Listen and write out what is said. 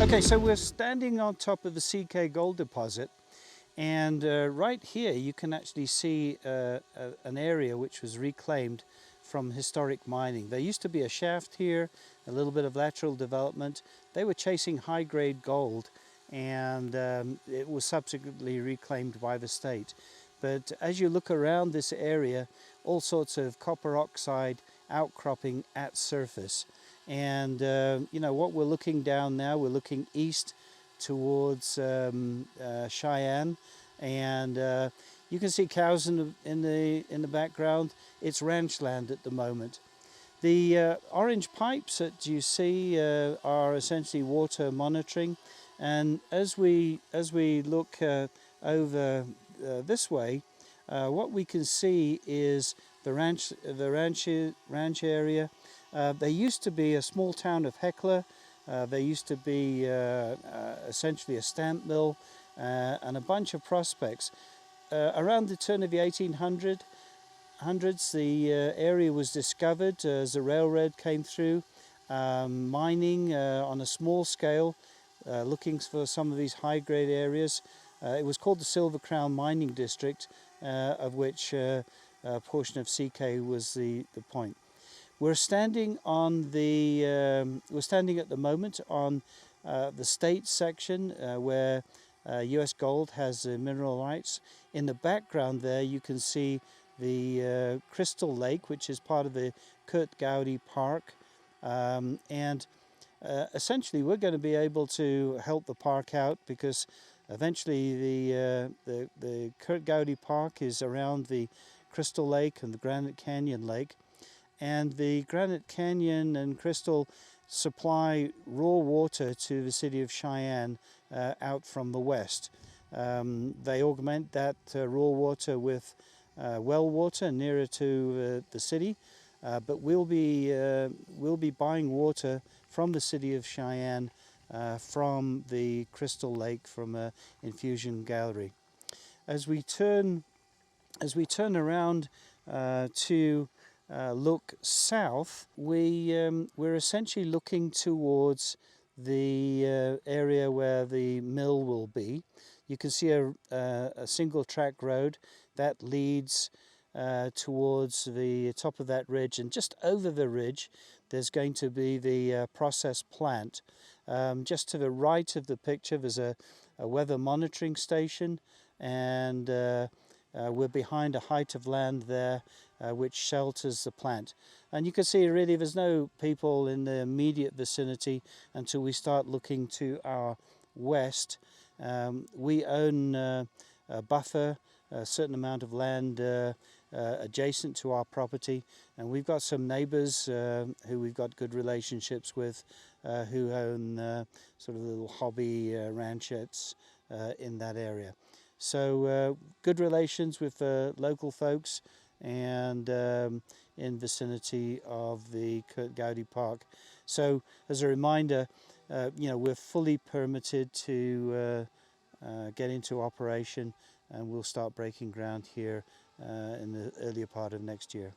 Okay, so we're standing on top of the CK gold deposit, and right here you can actually see an area which was reclaimed from historic mining. There used to be a shaft here, a little bit of lateral development. They were chasing high-grade gold, and it was subsequently reclaimed by the state. But as you look around this area, all sorts of copper oxide outcropping at surface. And you know what we're looking down now, we're looking east towards Cheyenne, and you can see cows in the background. It's ranch land at the moment. The orange pipes that you see are essentially water monitoring, and as we look over this way, what we can see is the ranch area. There used to be a small town of Hekla. There used to be essentially a stamp mill and a bunch of prospects. Around the turn of the 1800s, the area was discovered as the railroad came through, mining on a small scale, looking for some of these high-grade areas. It was called the Silver Crown Mining District, of which a portion of CK was the point. We're standing on we're standing at the moment on the state section where US Gold has mineral rights. In the background there you can see the Crystal Lake, which is part of the Curt Gowdy Park, and essentially we're going to be able to help the park out, because eventually the Curt Gowdy Park is around the Crystal Lake and the Granite Canyon Lake. And the Granite Canyon and Crystal supply raw water to the city of Cheyenne out from the west. They augment that raw water with well water nearer to the city, but we'll be buying water from the city of Cheyenne from the Crystal Lake, from an infusion gallery. As we turn around to look south, we're essentially looking towards the area where the mill will be. You can see a single track road that leads towards the top of that ridge, and just over the ridge there's going to be the process plant. Just to the right of the picture there's a weather monitoring station, and we're behind a height of land there which shelters the plant. And you can see really there's no people in the immediate vicinity until we start looking to our west. We own a buffer, a certain amount of land adjacent to our property, and we've got some neighbors who we've got good relationships with, who own sort of little hobby ranchettes in that area. So good relations with local folks, and in vicinity of the Curt Gowdy Park. So as a reminder, you know, we're fully permitted to get into operation, and we'll start breaking ground here in the earlier part of next year.